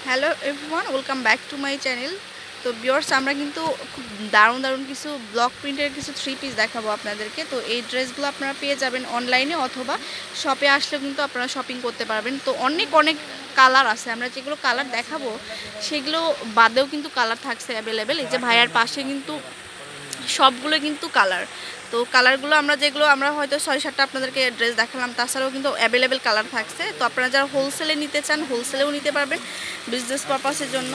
Hello everyone, welcome back to my channel. তো viewers, আমরা কিন্তু খুব দারুণ দারুণ কিছু ব্লক প্রিন্টের কিছু থ্রি পিস দেখাবো আপনাদেরকে। তো এই ড্রেসগুলো আপনারা পেয়ে যাবেন অনলাইনে অথবা শপে আসলেও কিন্তু আপনারা শপিং করতে পারবেন। তো অনেক অনেক কালার আছে, আমরা যেগুলো কালার দেখাবো সেগুলো বাদেও কিন্তু কালার থাকছে অ্যাভেলেবেল। এই যে ভাইয়ার পাশে কিন্তু সবগুলো কিন্তু কালার। তো কালারগুলো আমরা হয়তো 6-7টা আপনাদেরকে ড্রেস দেখালাম, তাছাড়াও কিন্তু অ্যাভেলেবেল কালার থাকছে। তো আপনারা যারা হোলসেলে নিতে চান হোলসেলেও নিতে পারবেন বিজনেস পারপাসের জন্য,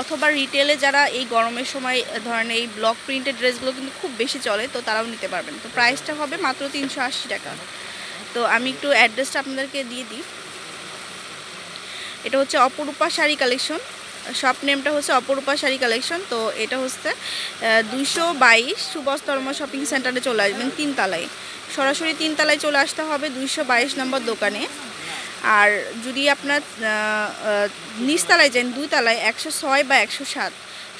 অথবা রিটেলে যারা এই গরমের সময় ধরেন এই ব্লক প্রিন্টেড ড্রেসগুলো কিন্তু খুব বেশি চলে, তো তারাও নিতে পারবেন। তো প্রাইসটা হবে মাত্র 380 টাকা। তো আমি একটু অ্যাড্রেসটা আপনাদেরকে দিয়ে দিই। এটা হচ্ছে অপরূপা শাড়ি কালেকশন, শপ নেমটা হচ্ছে অপরূপা শাড়ি কালেকশন। তো এটা হচ্ছে 222 সুভাষ তর্মা শপিং সেন্টারে চলে আসবেন, 3 তলায়, সরাসরি 3 তলায় চলে আসতে হবে 222 নম্বর দোকানে। আর যদি আপনার নিচতলায় যান 2 তলায় 106 বা 107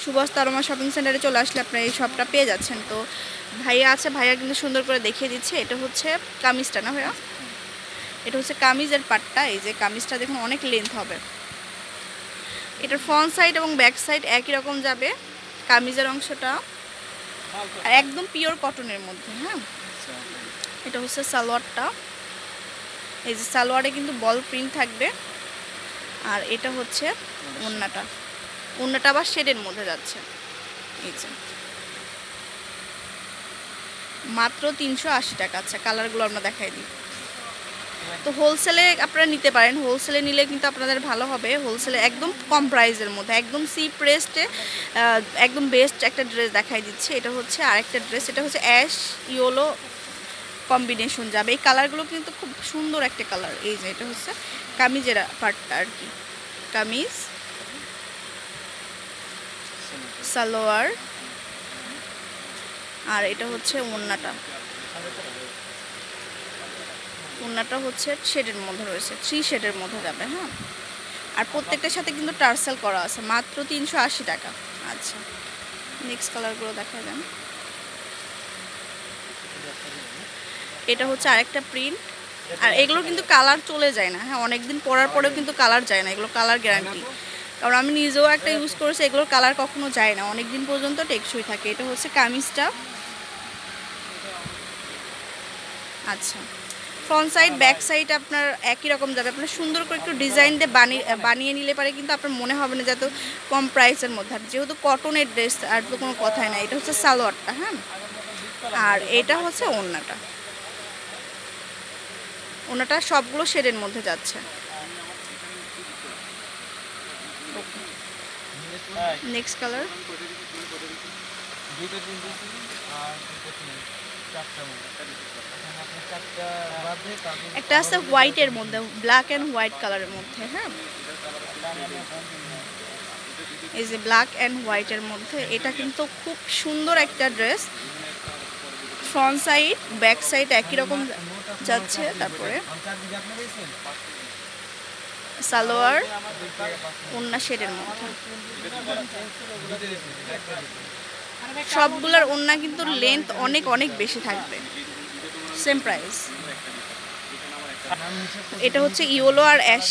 সুভাষ তর্মা শপিং সেন্টারে চলে আসলে আপনার এই শপটা পেয়ে যাচ্ছেন। তো ভাইয়া আছে, ভাইয়া কিন্তু সুন্দর করে দেখিয়ে দিচ্ছে। এটা হচ্ছে কামিজটা না ভাইয়া, এটা হচ্ছে কামিজের পাটটা। এই যে কামিজটা দেখুন অনেক লেন্থ হবে। এটার ফ্রন্ট সাইড এবং ব্যাক সাইড একই রকম যাবে কামিজের অংশটা, আর একদম পিওর কটনের মধ্যে। হ্যাঁ, এটা হচ্ছে সালোয়ারটা। এই যে সালোয়ারে কিন্তু বল প্রিন্ট থাকবে। আর এটা হচ্ছে ওড়নাটা, ওড়নাটা আবার শেডের মধ্যে যাচ্ছে। এই যে মাত্র 380 টাকা। আচ্ছা, কালারগুলো আমরা দেখাই দিই। তো হোলসেলে আপনারা নিতে পারেন, হোলসেলে নিলে কিন্তু আপনাদের ভালো হবে। হোলসেলে একদম কম প্রাইসের মধ্যে একদম চিপ রেস্টে একদম বেস্ট একটা ড্রেস দেখাই দিচ্ছে। এটা হচ্ছে আরেকটা ড্রেস, এটা হচ্ছে অ্যাশ ইয়েলো কম্বিনেশন যাবে। এই কালারগুলো কিন্তু খুব সুন্দর একটা কালার। এই যে এটা হচ্ছে কামিজের পার্টটা আর কি, কামিজ, সালোয়ার, আর এটা হচ্ছে ওড়নাটা। ওড়নাটা হচ্ছে শেডের মধ্যে রয়েছে, 3 শেডের মধ্যে যাবে। হ্যাঁ, আর প্রত্যেকটার সাথে কিন্তু টার্সেল করা আছে, মাত্র 380 টাকা। আচ্ছা, নেক্সট কালারগুলো দেখা যান। এটা হচ্ছে আরেকটা প্রিন্ট, আর এগুলো কিন্তু কালার চলে যায় না। হ্যাঁ, অনেক দিন পরার পরেও কিন্তু কালার যায় না, এগুলো কালার গ্যারান্টি। কারণ আমি নিজেও একটা ইউজ করেছি, এগুলোর কালার কখনো যায় না, অনেক দিন পর্যন্ত টেকসই থাকে। এটা হচ্ছে কামিজটা। আচ্ছা, ফ্রন্ট সাইড ব্যাক সাইড আপনার একই রকম যাবে। আপনার সুন্দর করে একটু ডিজাইন দিয়ে বানিয়ে নিলে পারে কিন্তু আপনার মনে হবে না যে এত কম প্রাইসের মধ্যে। আর যেহেতু কটনের ড্রেস, আর তো কোনো কথাই না। এটা হচ্ছে সালোয়ারটা। হ্যাঁ, আর এটা হচ্ছে ওড়নাটা। ওড়নাটা সবগুলো শেডের মধ্যে যাচ্ছে। নেক্সট কালার, একটা আছে হোয়াইটের মধ্যে, ব্ল্যাক অ্যান্ড হোয়াইট কালারের মধ্যে। হ্যাঁ, এই যে ব্ল্যাক অ্যান্ড হোয়াইটের মধ্যে, এটা কিন্তু খুব সুন্দর একটা dress. Front side back side একই রকম যাচ্ছে। তারপরে সালোয়ার, ওড়না শেডের মধ্যে। সবগুলোর ওড়না কিন্তু লেন্থ অনেক অনেক বেশি থাকবে, সেম প্রাইস। এটা হচ্ছে ইয়েলো আর অ্যাশ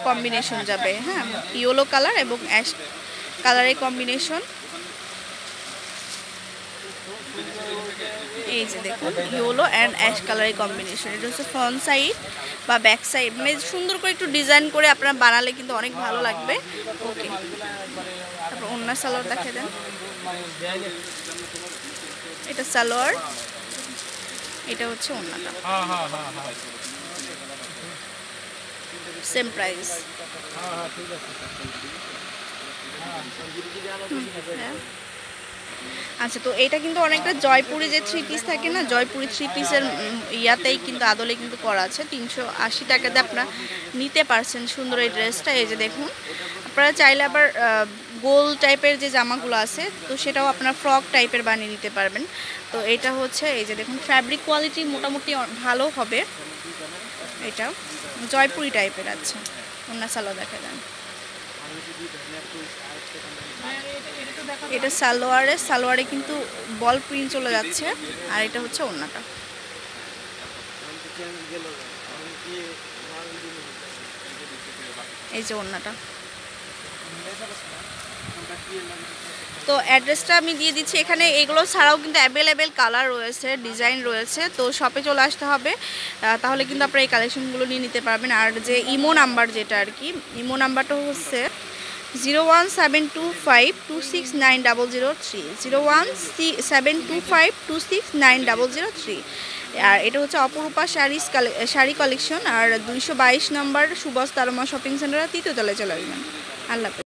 কম্বিনেশন যাবে। হ্যাঁ, ইয়েলো কালার এবং অ্যাশ কালারের কম্বিনেশন। এই যে দেখুন ইয়েলো অ্যান্ড অ্যাশ কালারের কম্বিনেশন। এটা হচ্ছে ফ্রন্ট সাইড বা ব্যাক সাইড, মানে সুন্দর করে একটু ডিজাইন করে আপনারা বানালে কিন্তু অনেক ভালো লাগবে। ওকে, তারপর ওড়না সালোয়ার দেখে দেন। এটা সালোয়ার, এটা হচ্ছে ওড়নাটা, সেম প্রাইস। আচ্ছা, তো এটা কিন্তু অনেকটা জয়পুরি যে থ্রি পিস থাকে না, জয়পুরি থ্রি পিসের ইয়াতেই কিন্তু আদলে কিন্তু করা আছে। 380 টাকাতে আপনারা নিতে পারছেন সুন্দর এই ড্রেসটা। এই যে দেখুন, আপনারা চাইলে আবার গোল টাইপের যে জামাগুলো আছে, তো সেটাও আপনারা ফ্রক টাইপের বানিয়ে নিতে পারবেন। তো এটা হচ্ছে, এই যে দেখুন, ফ্যাব্রিক কোয়ালিটি মোটামুটি ভালো হবে। এটা জয়পুরি টাইপের। আচ্ছা, ওড়না সালোয়ার দেখা যান। এটা সালোয়ারে কিন্তু বল প্রিন্ট চলে যাচ্ছে। আর এটা হচ্ছে ওড়নাটা। এই যে ওড়নাটা। তো অ্যাড্রেসটা আমি দিয়ে দিচ্ছি এখানে। এগুলো ছাড়াও কিন্তু অ্যাভেলেবেল কালার রয়েছে, ডিজাইন রয়েছে, তো শপে চলে আসতে হবে, তাহলে কিন্তু আপনারা এই কালেকশনগুলো নিয়ে নিতে পারবেন। আর যে ইমো নাম্বার যেটা আর কি, ইমো নাম্বারটা হচ্ছে 01725269003, 01725269003। আর এটা হচ্ছে অপরূপা শাড়ি কালেকশন। আর 222 নম্বর সুভাষ তারমা শপিং সেন্টার 3য় তলায় চলে আসবেন। আল্লাহ হাফেজ।